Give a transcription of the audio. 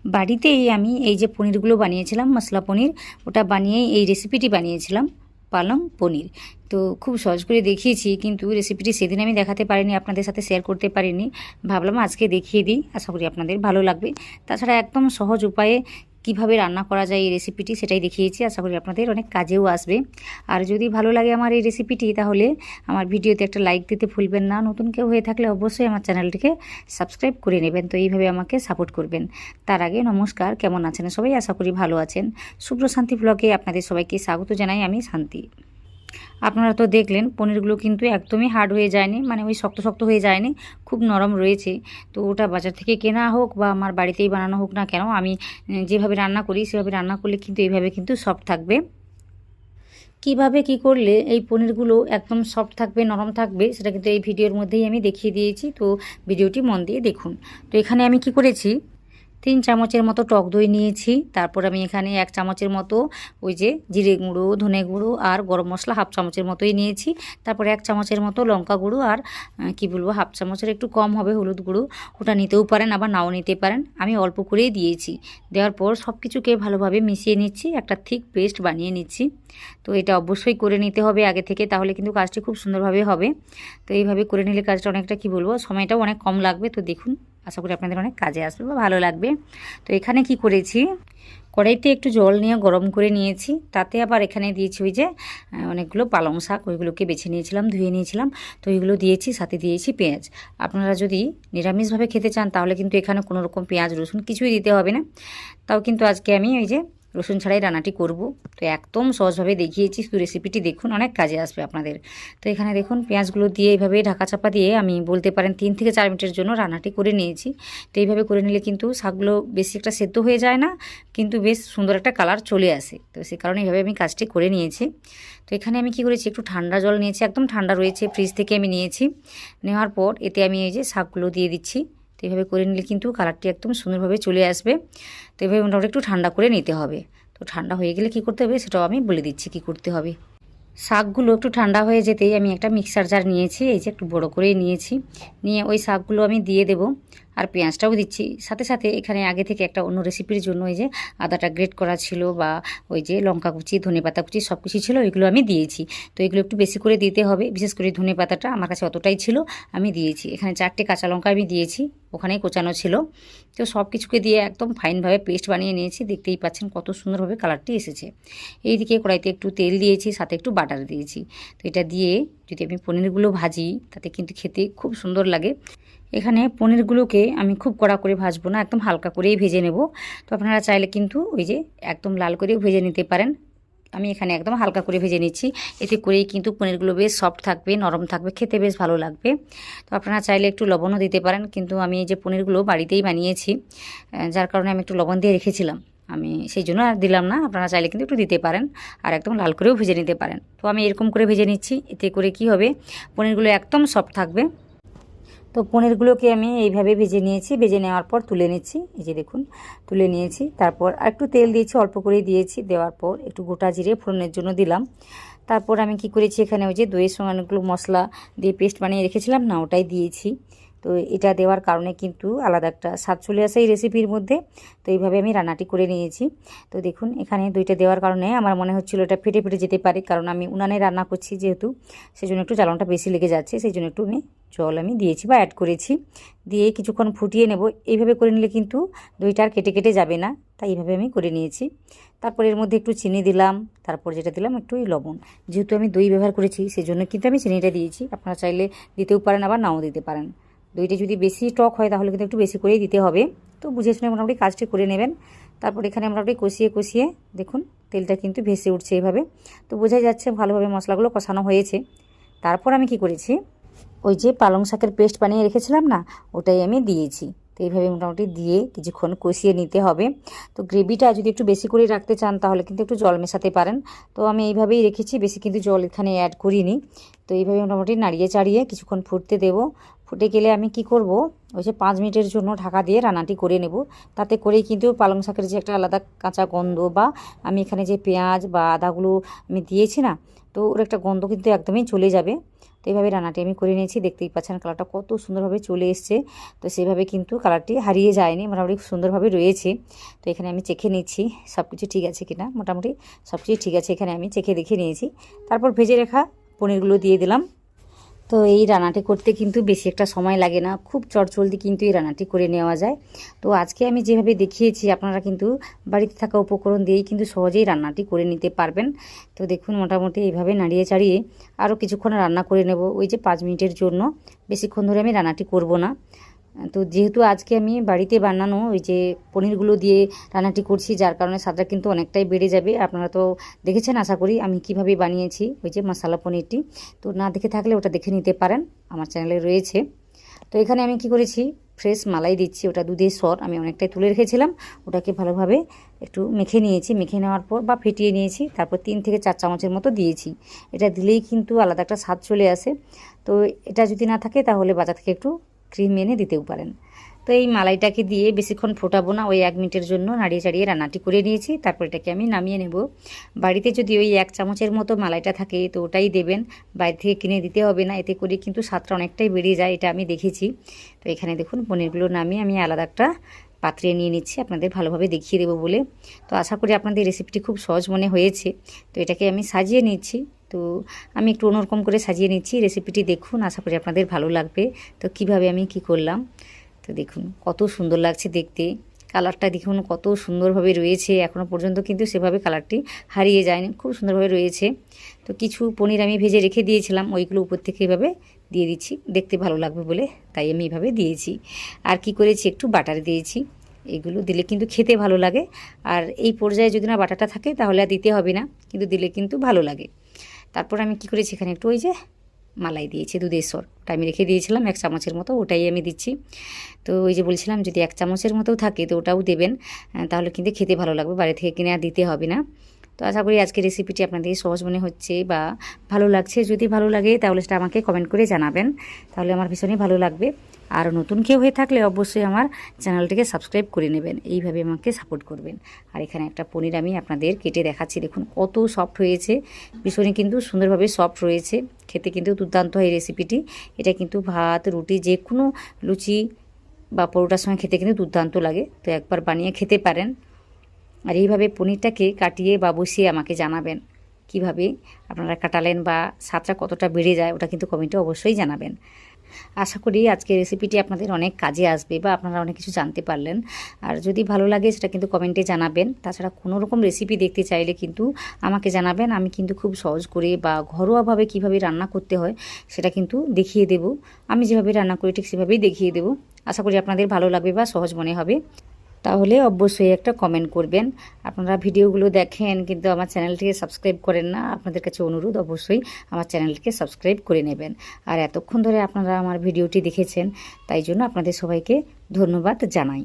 বাড়িতেই আমি এই যে পনিরগুলো বানিয়েছিলাম, মশলা পনির, ওটা বানিয়েই এই রেসিপিটি বানিয়েছিলাম, পালং পনির। তো খুব সহজ করে দেখিয়েছি, কিন্তু রেসিপিটি সেদিন আমি দেখাতে পারিনি, আপনাদের সাথে শেয়ার করতে পারিনি। ভাবলাম আজকে দেখিয়ে দিই, আশা করি আপনাদের ভালো লাগবে। তাছাড়া একদম সহজ উপায়ে কিভাবে রান্না করা যায় এই রেসিপিটি সেটাই দেখিয়েছি, আশা করি আপনাদের অনেক কাজেও আসবে। আর যদি ভালো লাগে আমার এই রেসিপিটি, তাহলে আমার ভিডিওতে একটা লাইক দিতে ভুলবেন না। নতুন কেউ হয়ে থাকলে অবশ্যই আমার চ্যানেলটিকে সাবস্ক্রাইব করে নেবেন, তো এইভাবে আমাকে সাপোর্ট করবেন। তার আগে নমস্কার, কেমন আছেন সবাই? আশা করি ভালো আছেন। শুভ্র শান্তি ব্লগে আপনাদের সবাইকে স্বাগত জানাই, আমি শান্তি। আপনারা তো দেখলেন পনিরগুলো কিন্তু একদমই হার্ড হয়ে যায়নি, মানে ওই শক্ত শক্ত হয়ে যায়নি, খুব নরম রয়েছে। তো ওটা বাজার থেকে কেনা হোক বা আমার বাড়িতেই বানানো হোক না কেন, আমি যেভাবে রান্না করি সেভাবে রান্না করলে কিন্তু এইভাবে কিন্তু সফট থাকবে। কিভাবে কি করলে এই পনিরগুলো একদম সফট থাকবে, নরম থাকবে, সেটা কিন্তু এই ভিডিওর মধ্যেই আমি দেখিয়ে দিয়েছি। তো ভিডিওটি মন দিয়ে দেখুন। তো এখানে আমি কি করেছি, 3 চামচের মতো টক দই নিয়েছি। তারপর আমি এখানে 1 চামচের মতো ওই যে জিরে গুঁড়ো, ধনে গুঁড়ো আর গরম মশলা হাফ চামচের মতোই নিয়েছি। তারপর 1 চামচের মতো লঙ্কা গুঁড়ো আর কি বলবো, হাফ চামচের একটু কম হবে হলুদ গুঁড়ো, ওটা নিতেও পারেন আবার নাও নিতে পারেন। আমি অল্প করেই দিয়েছি। দেওয়ার পর সব কিছুকে ভালোভাবে মিশিয়ে নিচ্ছি, একটা থিক পেস্ট বানিয়ে নিচ্ছি। তো এটা অবশ্যই করে নিতে হবে আগে থেকে, তাহলে কিন্তু কাজটি খুব সুন্দরভাবে হবে। তো এইভাবে করে নিলে কাজটা অনেকটা কি বলবো, সময়টাও অনেক কম লাগবে। তো দেখুন, আশা করি আপনাদের অনেক কাজে আসবে বা ভালো লাগবে। তো এখানে কি করেছি, কড়াইতে একটু জল নিয়ে গরম করে নিয়েছি। তাতে আবার এখানে দিয়েছি ওই যে অনেকগুলো পালং শাক, ওইগুলোকে বেছে নিয়েছিলাম, ধুয়ে নিয়েছিলাম। তো ওইগুলো দিয়েছি, সাথে দিয়েছি পেঁয়াজ। আপনারা যদি নিরামিষভাবে খেতে চান তাহলে কিন্তু এখানে কোনো রকম পেঁয়াজ রসুন কিছুই দিতে হবে না। তাও কিন্তু আজকে আমি ওই যে রসুন ছাড়াই রান্নাটি করব। তো একদম সহজভাবে দেখিয়েছি, শুধু রেসিপিটি দেখুন, অনেক কাজে আসবে আপনাদের। তো এখানে দেখুন পেঁয়াজগুলো দিয়ে এইভাবে ঢাকা চাপা দিয়ে আমি বলতে পারেন 3 থেকে 4 মিনিটের জন্য রান্নাটি করে নিয়েছি। তো এইভাবে করে নিলে কিন্তু শাকগুলো বেশি একটা সেদ্ধ হয়ে যায় না, কিন্তু বেশ সুন্দর একটা কালার চলে আসে। তো সেই কারণে এইভাবে আমি কাজটি করে নিয়েছি। তো এখানে আমি কি করেছি, একটু ঠান্ডা জল নিয়েছি, একদম ঠান্ডা রয়েছে, ফ্রিজ থেকে আমি নিয়েছি। নেওয়ার পর এতে আমি এই যে শাকগুলো দিয়ে দিচ্ছি। তো এইভাবে করে নিলে কিন্তু কালারটি একদম সুন্দরভাবে চলে আসবে। তো এইভাবে মোটামুটি একটু ঠান্ডা করে নিতে হবে। তো ঠান্ডা হয়ে গেলে কি করতে হবে সেটাও আমি বলে দিচ্ছি কি করতে হবে। শাকগুলো একটু ঠান্ডা হয়ে যেতেই আমি একটা মিক্সার জার নিয়েছি, এই যে একটু বড় করেই নিয়েছি। নিয়ে ওই শাকগুলো আমি দিয়ে দেব, আর পেঁয়াজটাও দিচ্ছি। সাথে সাথে এখানে আগে থেকে একটা অন্য রেসিপির জন্য ওই যে আদাটা গ্রেট করা ছিল, বা ওই যে লঙ্কা কুচি, ধনেপাতা কুচি সব কিছু ছিল, ওইগুলো আমি দিয়েছি। তো এগুলো একটু বেশি করে দিতে হবে, বিশেষ করে ধনেপাতাটা আমার কাছে অতটাই ছিল, আমি দিয়েছি। এখানে 4টে কাঁচা লঙ্কা আমি দিয়েছি, ওখানেই কোচানো ছিল। তো সব কিছুকে দিয়ে একদম ফাইনভাবে পেস্ট বানিয়ে নিয়েছি। দেখতেই পাচ্ছেন কত সুন্দরভাবে কালারটি এসেছে। এইদিকে কড়াইতে একটু তেল দিয়েছি, সাথে একটু বাটার দিয়েছি। তো এটা দিয়ে যদি আমি পনিরগুলো ভাজি, তাতে কিন্তু খেতে খুব সুন্দর লাগে। এখানে পনিরগুলোকে আমি খুব কড়া করে ভাজবো না, একদম হালকা করেই ভেজে নেব। তো আপনারা চাইলে কিন্তু ওই যে একদম লাল করেও ভেজে নিতে পারেন। আমি এখানে একদম হালকা করে ভেজে নিচ্ছি। এতে করেই কিন্তু পনিরগুলো বেশ সফট থাকবে, নরম থাকবে, খেতে বেশ ভালো লাগবে। তো আপনারা চাইলে একটু লবণও দিতে পারেন, কিন্তু আমি এই যে পনিরগুলো বাড়িতেই বানিয়েছি, যার কারণে আমি একটু লবণ দিয়ে রেখেছিলাম, আমি সেই জন্য আর দিলাম না। আপনারা চাইলে কিন্তু একটু দিতে পারেন, আর একদম লাল করেও ভেজে নিতে পারেন। তো আমি এরকম করে ভেজে নিচ্ছি। এতে করে কি হবে, পনিরগুলো একদম সফট থাকবে। তো পনিরগুলোকে আমি এইভাবে ভেজে নিয়েছি, ভেজে নেওয়ার পর তুলে নিচ্ছি। এই যে দেখুন তুলে নিয়েছি। তারপর একটু তেল দিয়েছি, অল্প করেই দিয়েছি। দেওয়ার পর একটু গোটা জিরে ফোড়নের জন্য দিলাম। তারপর আমি কি করেছি, এখানে ওই যে দইয়ের সঙ্গে অনেকগুলো মশলা দিয়ে পেস্ট বানিয়ে রেখেছিলাম না, ওটাই দিয়েছি। তো এটা দেওয়ার কারণে কিন্তু আলাদা একটা স্বাদ চলে আসে এই রেসিপির মধ্যে। তো এইভাবে আমি রান্নাটি করে নিয়েছি। তো দেখুন এখানে দইটা দেওয়ার কারণে আমার মনে হচ্ছিল এটা ফেটে ফেটে যেতে পারে, কারণ আমি উনানে রান্না করছি যেহেতু, সেই জন্য একটু জ্বালানটা বেশি লেগে যাচ্ছে। সেই জন্য একটু জল আমি দিয়েছি বা অ্যাড করেছি। দিয়ে কিছুক্ষণ ফুটিয়ে নেব। এইভাবে করে নিলে কিন্তু দইটা আর কেটে কেটে যাবে না, তাই এইভাবে আমি করে নিয়েছি। তারপর এর মধ্যে একটু চিনি দিলাম, তারপর যেটা দিলাম একটু লবণ। যেহেতু আমি দই ব্যবহার করেছি সেই জন্য কিন্তু আমি চিনিটা দিয়েছি। আপনারা চাইলে দিতেও পারেন, আবার নাও দিতে পারেন। দইটা যদি বেশি টক হয় তাহলে কিন্তু একটু বেশি করেই দিতে হবে। তো বুঝে শুনে মোটামুটি কাজটি করে নেবেন। তারপর এখানে মোটামুটি কষিয়ে কষিয়ে দেখুন তেলটা কিন্তু ভেসে উঠছে এইভাবে। তো বোঝাই যাচ্ছে ভালোভাবে মশলাগুলো কষানো হয়েছে। তারপর আমি কি করেছি, ওই যে পালং শাকের পেস্ট বানিয়ে রেখেছিলাম না, ওটাই আমি দিয়েছি। তো এইভাবে মোটামুটি দিয়ে কিছুক্ষণ কষিয়ে নিতে হবে। তো গ্রেভিটা যদি একটু বেশি করে রাখতে চান তাহলে কিন্তু একটু জল মেশাতে পারেন। তো আমি এইভাবেই রেখেছি, বেশি কিন্তু জল এখানে অ্যাড করিনি। তো এইভাবে মোটামুটি নাড়িয়ে চাড়িয়ে কিছুক্ষণ ফুটতে দেব। ফুটে গেলে আমি কি করব, ওই যে 5 মিনিটের জন্য ঢাকা দিয়ে রান্নাটি করে নেব। তাতে করেই কিন্তু পালং শাকের যে একটা আলাদা কাঁচা গন্ধ, বা আমি এখানে যে পেঁয়াজ বা আদাগুলো আমি দিয়েছি না, তো ওর একটা গন্ধ কিন্তু একদমই চলে যাবে। তো এইভাবে রান্নাটি আমি করে নিয়েছি। দেখতেই পাচ্ছেন কালারটা কত সুন্দরভাবে চলে এসছে। তো সেভাবে কিন্তু কালারটি হারিয়ে যায়নি, মোটামুটি সুন্দরভাবে রয়েছে। তো এখানে আমি চেখে নিচ্ছি সব কিছু ঠিক আছে কিনা। মোটামুটি সব কিছু ঠিক আছে, এখানে আমি চেখে দেখে নিয়েছি। তারপর ভেজে রাখা পনিরগুলো দিয়ে দিলাম। তো এই রান্নাটি করতে কিন্তু বেশি একটা সময় লাগে না, খুব চটজলদি কিন্তু এই রান্নাটি করে নেওয়া যায়। তো আজকে আমি যেভাবে দেখিয়েছি আপনারা কিন্তু বাড়িতে থাকা উপকরণ দিয়েই কিন্তু সহজেই রান্নাটি করে নিতে পারবেন। তো দেখুন মোটামুটি এইভাবে নাড়িয়ে চাড়িয়ে আরও কিছুক্ষণ রান্না করে নেব, ওই যে 5 মিনিটের জন্য, বেশিক্ষণ ধরে আমি রান্নাটি করব না। তো যেহেতু আজকে আমি বাড়িতে বানানো ওই যে পনিরগুলো দিয়ে রান্নাটি করছি, যার কারণে স্বাদটা কিন্তু অনেকটাই বেড়ে যাবে। আপনারা তো দেখেছেন আশা করি আমি কিভাবে বানিয়েছি ওই যে মশলা পনিরটি। তো না দেখে থাকলে ওটা দেখে নিতে পারেন, আমার চ্যানেলে রয়েছে। তো এখানে আমি কি করেছি, ফ্রেশ মালাই দিচ্ছি, ওটা দুধের সর আমি অনেকটাই তুলে রেখেছিলাম, ওটাকে ভালোভাবে একটু মেখে নিয়েছি। মেখে নেওয়ার পর বা ফেটিয়ে নিয়েছি, তারপর 3 থেকে 4 চামচের মতো দিয়েছি। এটা দিলেই কিন্তু আলাদা একটা স্বাদ চলে আসে। তো এটা যদি না থাকে তাহলে বাজার থেকে একটু ক্রিম এনে দিতেও পারেন। তো এই মালাইটাকে দিয়ে বেশিক্ষণ ফোটাবো না, ওই 1 মিনিটের জন্য নাড়িয়ে চাড়িয়ে রান্নাটি করে নিয়েছি। তারপর এটাকে আমি নামিয়ে নেব। বাড়িতে যদি ওই 1 চামচের মতো মালাইটা থাকে তো ওটাই দেবেন, বাইরে থেকে কিনে দিতে হবে না। এতে করে কিন্তু স্বাদটা অনেকটাই বেড়ে যায়, এটা আমি দেখেছি। তো এখানে দেখুন পনিরগুলো নামিয়ে আমি আলাদা একটা পাত্রে নিয়ে নিচ্ছি, আপনাদের ভালোভাবে দেখিয়ে দেবো বলে। তো আশা করি আপনাদের রেসিপিটি খুব সহজ মনে হয়েছে। তো এটাকে আমি সাজিয়ে নিচ্ছি। তো আমি একটু অন্যরকম করে সাজিয়ে নিচ্ছি, রেসিপিটি দেখুন, আশা করি আপনাদের ভালো লাগবে। তো কিভাবে আমি কি করলাম, তো দেখুন কত সুন্দর লাগছে দেখতে। কালারটা দেখুন কত সুন্দরভাবে রয়েছে, এখনও পর্যন্ত কিন্তু সেভাবে কালারটি হারিয়ে যায়নি, খুব সুন্দরভাবে রয়েছে। তো কিছু পনির আমি ভেজে রেখে দিয়েছিলাম, ওইগুলো উপর থেকে এভাবে দিয়ে দিচ্ছি, দেখতে ভালো লাগবে বলে তাই আমি এভাবে দিয়েছি। আর কি করেছি, একটু বাটার দিয়েছি, এগুলো দিলে কিন্তু খেতে ভালো লাগে। আর এই পর্যায়ে যদি না বাটারটা থাকে তাহলে আর দিতে হবে না, কিন্তু দিলে কিন্তু ভালো লাগে। তারপর আমি কি করেছি, এখানে একটু ওই যে মালাই দিয়েছি দুধের সর, ওটা আমি রেখে দিয়েছিলাম 1 চামচের মতো, ওটাই আমি দিচ্ছি। তো ওই যে বলছিলাম যদি 1 চামচের মতো থাকে তো ওটাও দেবেন, তাহলে কিন্তু খেতে ভালো লাগবে, বাড়ি থেকে কিনে আর দিতে হবে না। তো আশা করি আজকের রেসিপিটি আপনাদের সহজ মনে হচ্ছে বা ভালো লাগছে। যদি ভালো লাগে তাহলে সেটা আমাকে কমেন্ট করে জানাবেন, তাহলে আমার ভীষণই ভালো লাগবে। আর নতুন কেউ হয়ে থাকলে অবশ্যই আমার চ্যানেলটিকে সাবস্ক্রাইব করে নেবেন, এইভাবে আমাকে সাপোর্ট করবেন। আর এখানে একটা পনির আমি আপনাদের কেটে দেখাচ্ছি, দেখুন কত সফট হয়েছে, ভীষণই কিন্তু সুন্দরভাবে সফট রয়েছে, খেতে কিন্তু দুর্দান্ত হয় এই রেসিপিটি। এটা কিন্তু ভাত, রুটি, যে কোনো লুচি বা পরোটার সঙ্গে খেতে কিন্তু দুর্দান্ত লাগে। তো একবার বানিয়ে খেতে পারেন। আর এইভাবে পনিরটাকে কাটিয়ে বা বসিয়ে আমাকে জানাবেন কিভাবে আপনারা কাটালেন বা স্বাদটা কতটা বেড়ে যায়, ওটা কিন্তু কমেন্টে অবশ্যই জানাবেন। আশা করি আজকের রেসিপিটি আপনাদের অনেক কাজে আসবে বা আপনারা অনেক কিছু জানতে পারলেন। আর যদি ভালো লাগে সেটা কিন্তু কমেন্টে জানাবেন। তাছাড়া কোনো রকম রেসিপি দেখতে চাইলে কিন্তু আমাকে জানাবেন, আমি কিন্তু খুব সহজ করে বা ঘরোয়াভাবে কিভাবে রান্না করতে হয় সেটা কিন্তু দেখিয়ে দেব। আমি যেভাবে রান্না করি ঠিক সেভাবেই দেখিয়ে দেব। আশা করি আপনাদের ভালো লাগবে বা সহজ মনে হবে। তাহলে অবশ্যই একটা কমেন্ট করবেন। আপনারা ভিডিওগুলো দেখেন কিন্তু আমার চ্যানেলটিকে সাবস্ক্রাইব করেন না, আপনাদের কাছে অনুরোধ অবশ্যই আমার চ্যানেলটিকে সাবস্ক্রাইব করে নেবেন। আর এতক্ষণ ধরে আপনারা আমার ভিডিওটি দেখেছেন, তাই জন্য আপনাদের সবাইকে ধন্যবাদ জানাই।